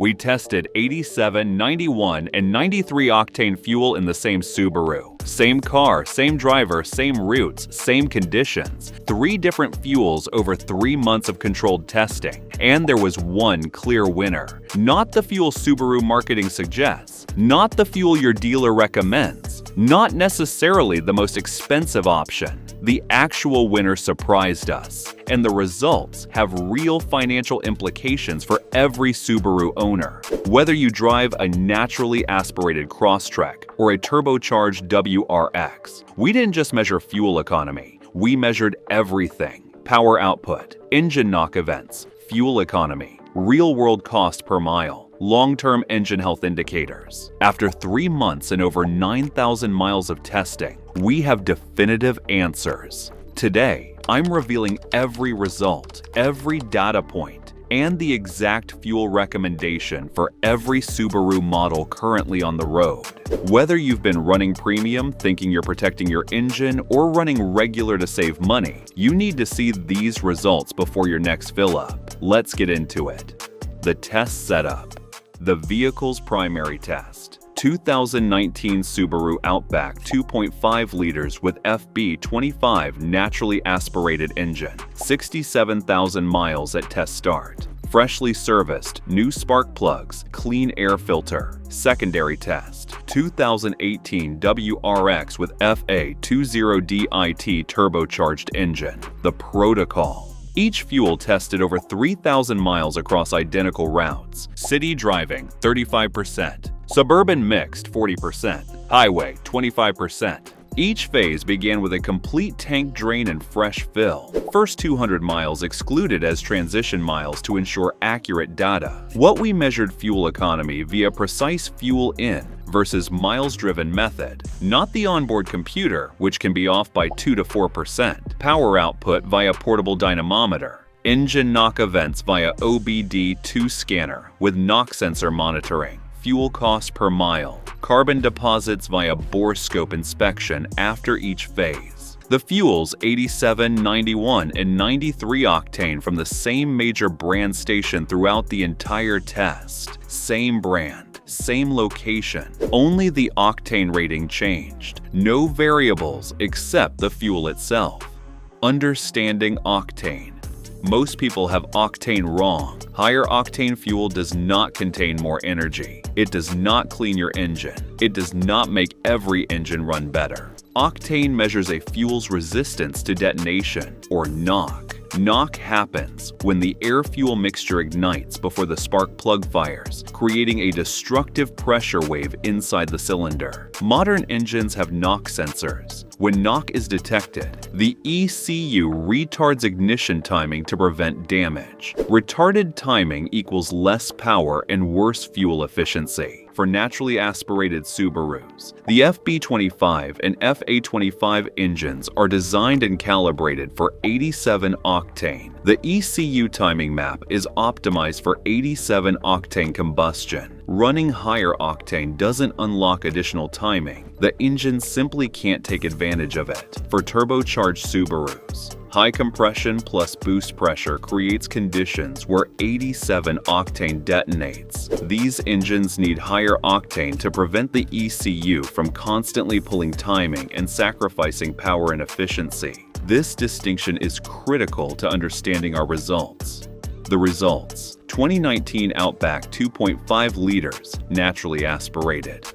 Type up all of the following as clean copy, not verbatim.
We tested 87, 91, and 93 octane fuel in the same Subaru. Same car, same driver, same routes, same conditions. 3 different fuels over 3 months of controlled testing. And there was one clear winner. Not the fuel Subaru marketing suggests, not the fuel your dealer recommends, not necessarily the most expensive option. The actual winner surprised us, and the results have real financial implications for every Subaru owner. Whether you drive a naturally aspirated Crosstrek or a turbocharged WRX, we didn't just measure fuel economy, we measured everything: power output, engine knock events, fuel economy, real-world cost per mile, long-term engine health indicators. After 3 months and over 9,000 miles of testing, we have definitive answers. Today, I'm revealing every result, every data point, and the exact fuel recommendation for every Subaru model currently on the road. Whether you've been running premium thinking you're protecting your engine or running regular to save money, you need to see these results before your next fill-up. Let's get into it. The test setup. The vehicle's primary test. 2019 Subaru Outback 2.5 liters with FB25 naturally aspirated engine. 67,000 miles at test start. Freshly serviced, new spark plugs, clean air filter. Secondary test. 2018 WRX with FA20DIT turbocharged engine. The protocol. Each fuel tested over 3,000 miles across identical routes. City driving, 35%. Suburban mixed, 40%. Highway, 25%. Each phase began with a complete tank drain and fresh fill. First 200 miles excluded as transition miles to ensure accurate data. What we measured fuel economy via precise fuel in versus miles driven method, not the onboard computer, which can be off by 2 to 4%. Power output via portable dynamometer. Engine knock events via OBD2 scanner with knock sensor monitoring. Fuel cost per mile. Carbon deposits via bore scope inspection after each phase. The fuels 87, 91, and 93 octane from the same major brand station throughout the entire test. Same brand, same location. Only the octane rating changed. No variables except the fuel itself. Understanding octane. Most people have octane wrong. Higher octane fuel does not contain more energy. It does not clean your engine. It does not make every engine run better. Octane measures a fuel's resistance to detonation, or knock. Knock happens when the air-fuel mixture ignites before the spark plug fires, creating a destructive pressure wave inside the cylinder. Modern engines have knock sensors. When knock is detected, the ECU retards ignition timing to prevent damage. Retarded timing equals less power and worse fuel efficiency. For naturally aspirated Subarus, the FB25 and FA25 engines are designed and calibrated for 87 octane. The ECU timing map is optimized for 87 octane combustion. Running higher octane doesn't unlock additional timing. The engine simply can't take advantage of it. For turbocharged Subarus, high compression plus boost pressure creates conditions where 87 octane detonates. These engines need higher octane to prevent the ECU from constantly pulling timing and sacrificing power and efficiency. This distinction is critical to understanding our results. The results: 2019 Outback 2.5 liters, naturally aspirated.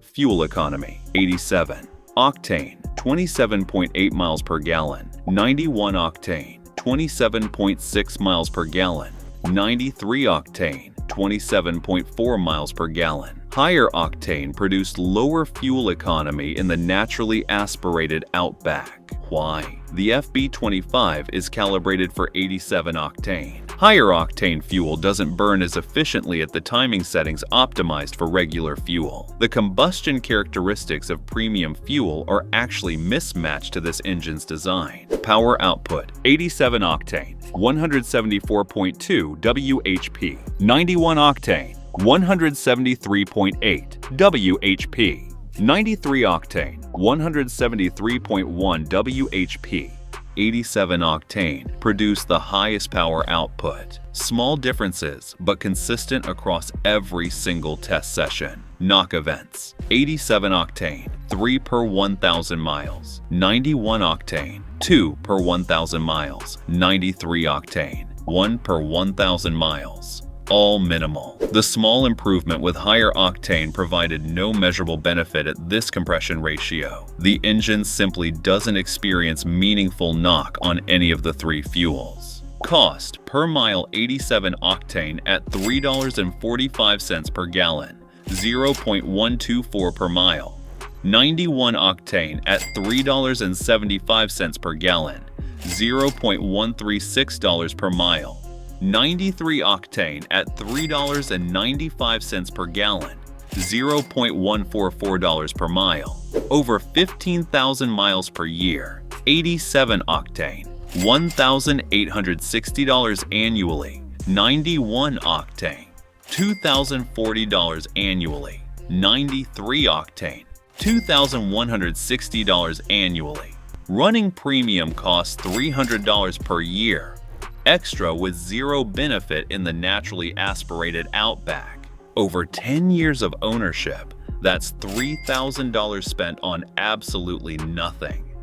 Fuel economy, 87. Octane, 27.8 miles per gallon. 91 octane, 27.6 miles per gallon. 93 octane, 27.4 miles per gallon. Higher octane produced lower fuel economy in the naturally aspirated Outback. Why? The FB25 is calibrated for 87 octane. Higher octane fuel doesn't burn as efficiently at the timing settings optimized for regular fuel. The combustion characteristics of premium fuel are actually mismatched to this engine's design. Power output: 87 octane, 174.2 WHP. 91 octane, 173.8 WHP. 93 octane, 173.1 WHP. 87 Octane produce the highest power output. Small differences, but consistent across every single test session. Knock events: 87 Octane, 3 per 1,000 miles. 91 Octane, 2 per 1,000 miles. 93 Octane, 1 per 1,000 miles. All minimal. The small improvement with higher octane provided no measurable benefit at this compression ratio. The engine simply doesn't experience meaningful knock on any of the three fuels. Cost per mile: 87 Octane at $3.45 per gallon, 0.124 per mile. 91 Octane at $3.75 per gallon, $0.136 per mile. 93 Octane at $3.95 per gallon, $0.144 per mile. Over 15,000 miles per year. 87 Octane, $1,860 annually. 91 Octane, $2,040 annually. 93 Octane, $2,160 annually. Running premium costs $300 per year. Extra with zero benefit in the naturally aspirated Outback. Over 10 years of ownership, that's $3,000 spent on absolutely nothing.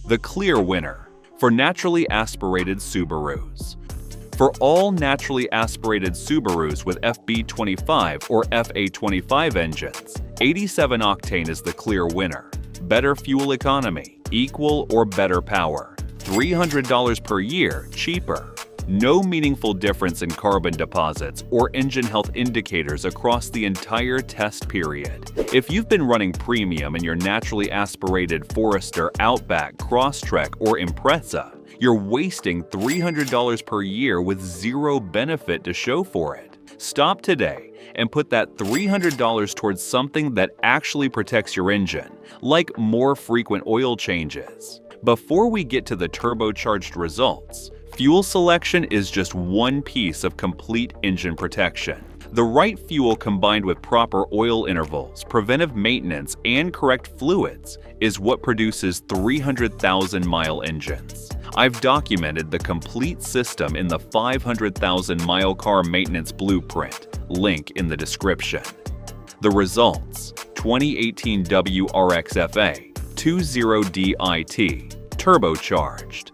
The clear winner for naturally aspirated Subarus. For all naturally aspirated Subarus with FB25 or FA25 engines, 87 Octane is the clear winner. Better fuel economy, equal or better power. $300 per year cheaper. No meaningful difference in carbon deposits or engine health indicators across the entire test period. If you've been running premium in your naturally aspirated Forester, Outback, Crosstrek, or Impreza, you're wasting $300 per year with zero benefit to show for it. Stop today and put that $300 towards something that actually protects your engine, like more frequent oil changes. Before we get to the turbocharged results, fuel selection is just one piece of complete engine protection. The right fuel combined with proper oil intervals, preventive maintenance, and correct fluids is what produces 300,000-mile engines. I've documented the complete system in the 500,000-mile car maintenance blueprint, link in the description. The results: 2018 WRX-FA 20DIT turbocharged.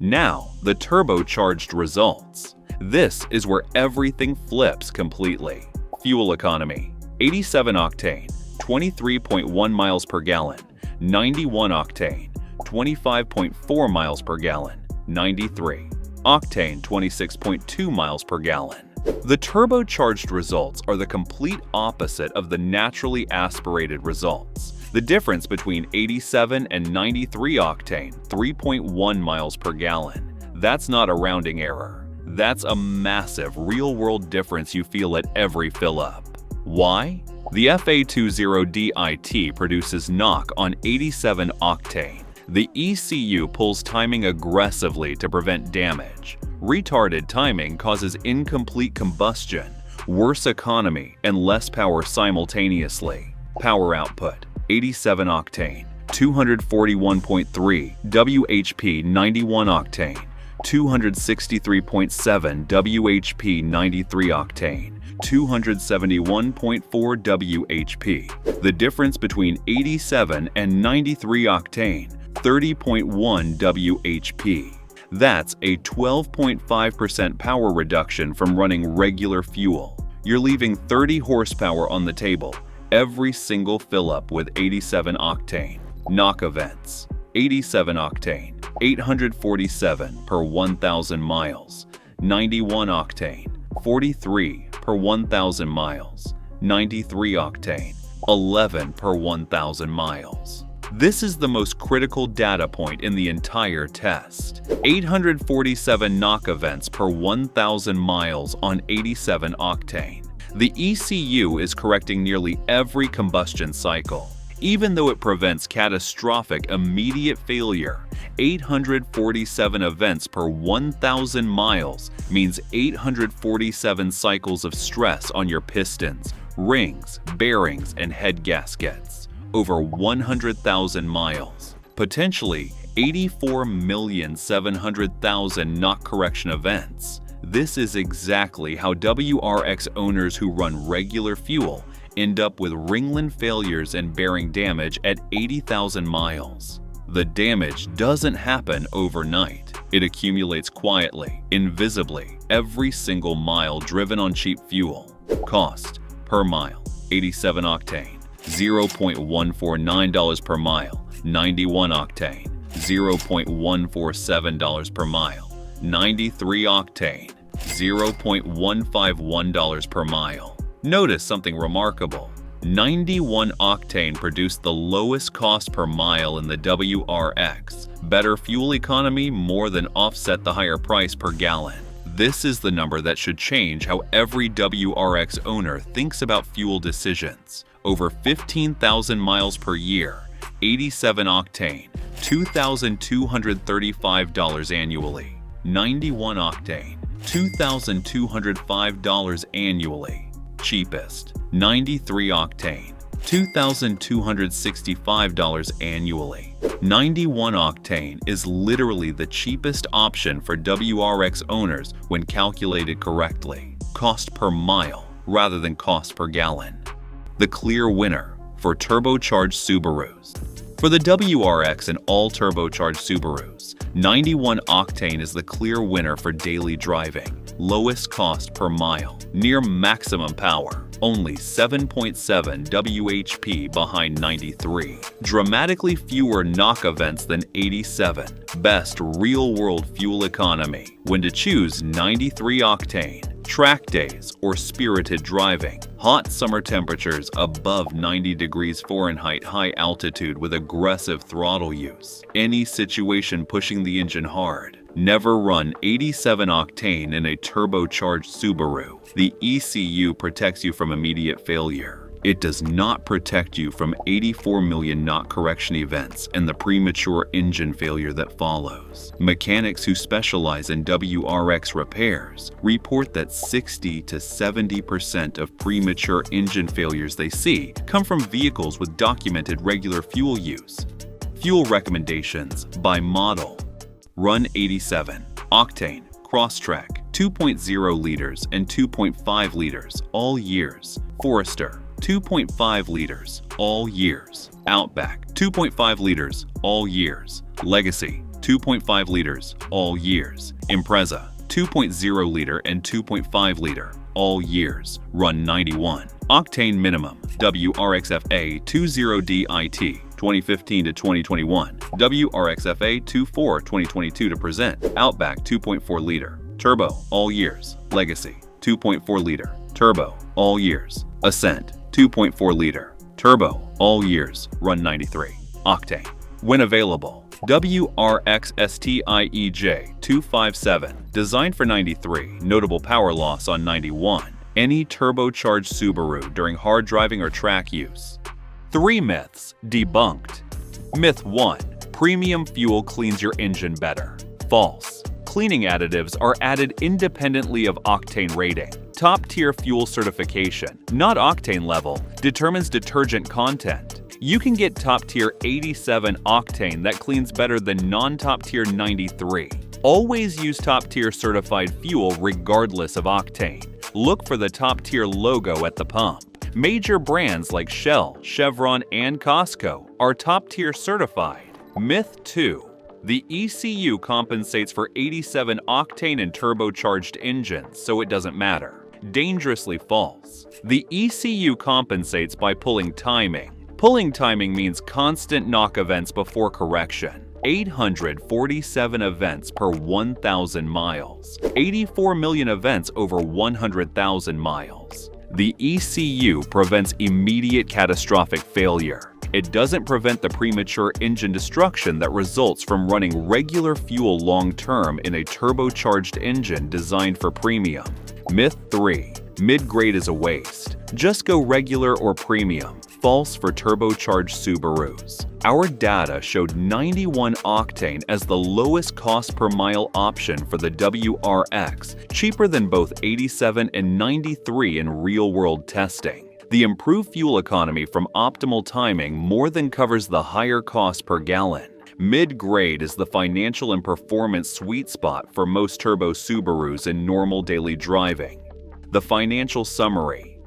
Now, the turbocharged results. This is where everything flips completely. Fuel economy: 87 Octane, 23.1 miles per gallon. 91 Octane, 25.4 miles per gallon. 93 Octane, 26.2 miles per gallon. The turbocharged results are the complete opposite of the naturally aspirated results. The difference between 87 and 93 Octane, 3.1 miles per gallon. That's not a rounding error. That's a massive real-world difference you feel at every fill-up. Why? The FA20DIT produces knock on 87 Octane. The ECU pulls timing aggressively to prevent damage. Retarded timing causes incomplete combustion, worse economy, and less power simultaneously. Power output: 87 Octane, 241.3 WHP. 91 Octane, 263.7 WHP. 93 Octane, 271.4 WHP. The difference between 87 and 93 Octane, 30.1 WHP. That's a 12.5% power reduction from running regular fuel. You're leaving 30 horsepower on the table every single fill-up with 87 Octane. Knock events: 87 Octane, 847 per 1,000 miles. 91 Octane, 43 per 1,000 miles. 93 Octane, 11 per 1,000 miles. This is the most critical data point in the entire test. 847 knock events per 1,000 miles on 87 Octane. The ECU is correcting nearly every combustion cycle. Even though it prevents catastrophic immediate failure, 847 events per 1,000 miles means 847 cycles of stress on your pistons, rings, bearings, and head gaskets. Over 100,000 miles. Potentially 84,700,000 knock correction events. This is exactly how WRX owners who run regular fuel end up with ringland failures and bearing damage at 80,000 miles. The damage doesn't happen overnight. It accumulates quietly, invisibly, every single mile driven on cheap fuel. Cost per mile, 87 octane, $0.149 per mile, 91 octane, $0.147 per mile, 93 octane, $0.151 per mile. Notice something remarkable. 91 octane produced the lowest cost per mile in the WRX. Better fuel economy more than offset the higher price per gallon. This is the number that should change how every WRX owner thinks about fuel decisions. Over 15,000 miles per year, 87 octane, $2,235 annually. 91 octane, $2,205 annually. Cheapest, 93 octane, $2,265 annually. 91 octane is literally the cheapest option for WRX owners when calculated correctly. Cost per mile rather than cost per gallon. The clear winner for turbocharged Subarus. For the WRX and all turbocharged Subarus, 91 octane is the clear winner for daily driving. Lowest cost per mile, near maximum power, only 7.7 WHP behind 93. Dramatically fewer knock events than 87. Best real-world fuel economy. When to choose 93 octane, track days or spirited driving. Hot summer temperatures above 90 degrees Fahrenheit, high altitude with aggressive throttle use. Any situation pushing the engine hard. Never run 87 octane in a turbocharged Subaru. The ECU protects you from immediate failure. It does not protect you from 84 million knock correction events and the premature engine failure that follows. Mechanics who specialize in WRX repairs report that 60 to 70% of premature engine failures they see come from vehicles with documented regular fuel use. Fuel recommendations by model. Run 87 octane, Crosstrek, 2.0 liters and 2.5 liters all years. Forester, 2.5 liters all years. Outback, 2.5 liters all years. Legacy, 2.5 liters all years. Impreza, 2.0 liter and 2.5 liter all years. Run 91 octane minimum. WRXFA 20DIT 2015 to 2021. WRXFA 24 2022 to present. Outback 2.4 liter. Turbo all years. Legacy 2.4 liter. Turbo all years. Ascent 2.4 liter. Turbo all years. Run 93 octane. When available. WRX STIEJ 257. Designed for 93. Notable power loss on 91. Any turbocharged Subaru during hard driving or track use. 3 myths debunked. Myth 1. Premium fuel cleans your engine better. False. Cleaning additives are added independently of octane rating. Top-tier fuel certification, not octane level, determines detergent content. You can get top-tier 87 octane that cleans better than non-top-tier 93. Always use top-tier certified fuel regardless of octane. Look for the top-tier logo at the pump. Major brands like Shell, Chevron, and Costco are top-tier certified. Myth 2. The ECU compensates for 87 octane and turbocharged engines, so it doesn't matter. Dangerously false. The ECU compensates by pulling timing. Pulling timing means constant knock events before correction. 847 events per 1,000 miles. 84 million events over 100,000 miles. The ECU prevents immediate catastrophic failure. It doesn't prevent the premature engine destruction that results from running regular fuel long-term in a turbocharged engine designed for premium. Myth 3. Mid-grade is a waste. Just go regular or premium. False for turbocharged Subarus. Our data showed 91 octane as the lowest cost per mile option for the WRX, cheaper than both 87 and 93 in real-world testing. The improved fuel economy from optimal timing more than covers the higher cost per gallon. Mid-grade is the financial and performance sweet spot for most turbo Subarus in normal daily driving. The financial summary: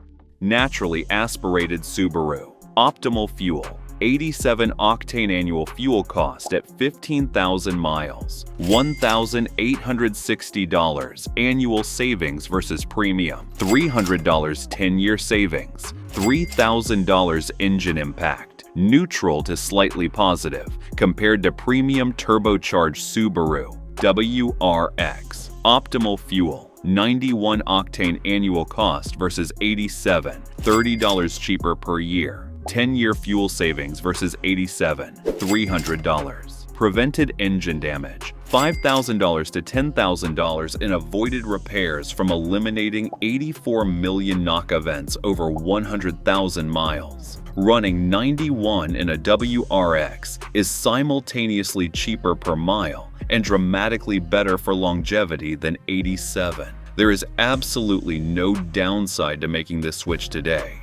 naturally aspirated Subaru, optimal fuel, 87 octane annual fuel cost at 15,000 miles, $1,860 annual savings versus premium, $300 10-year savings, $3,000 engine impact, neutral to slightly positive, compared to premium turbocharged Subaru, WRX, optimal fuel, 91 octane annual cost versus 87, $30 cheaper per year, 10-year fuel savings versus 87, $300. Prevented engine damage, $5,000 to $10,000 in avoided repairs from eliminating 84 million knock events over 100,000 miles. Running 91 in a WRX is simultaneously cheaper per mile and dramatically better for longevity than 87. There is absolutely no downside to making this switch today.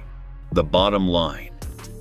The bottom line: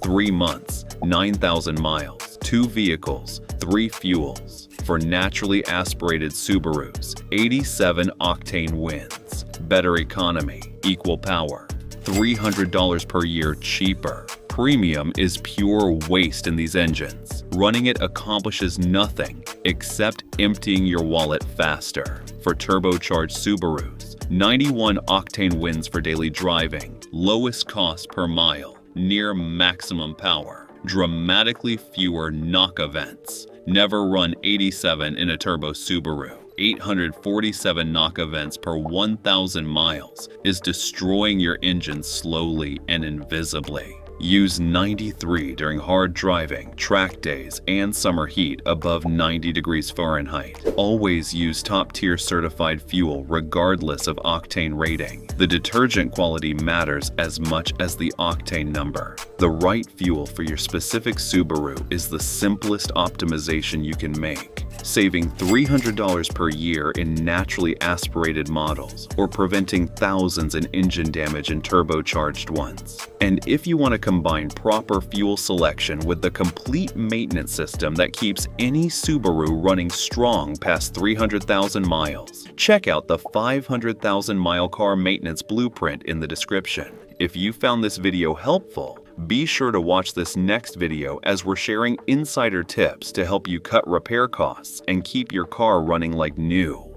3 months, 9,000 miles, 2 vehicles, 3 fuels. For naturally aspirated Subarus, 87 octane wins. Better economy, equal power, $300 per year cheaper. Premium is pure waste in these engines. Running it accomplishes nothing except emptying your wallet faster. For turbocharged Subarus, 91 octane wins for daily driving, lowest cost per mile, near maximum power, dramatically fewer knock events. Never run 87 in a turbo Subaru. 847 knock events per 1,000 miles is destroying your engine slowly and invisibly. Use 93 during hard driving, track days, and summer heat above 90 degrees Fahrenheit. Always use top-tier certified fuel regardless of octane rating. The detergent quality matters as much as the octane number. The right fuel for your specific Subaru is the simplest optimization you can make, saving $300 per year in naturally aspirated models or preventing thousands in engine damage in turbocharged ones. And if you want to combine proper fuel selection with the complete maintenance system that keeps any Subaru running strong past 300,000 miles, check out the 500,000-mile car maintenance blueprint in the description. If you found this video helpful, be sure to watch this next video as we're sharing insider tips to help you cut repair costs and keep your car running like new.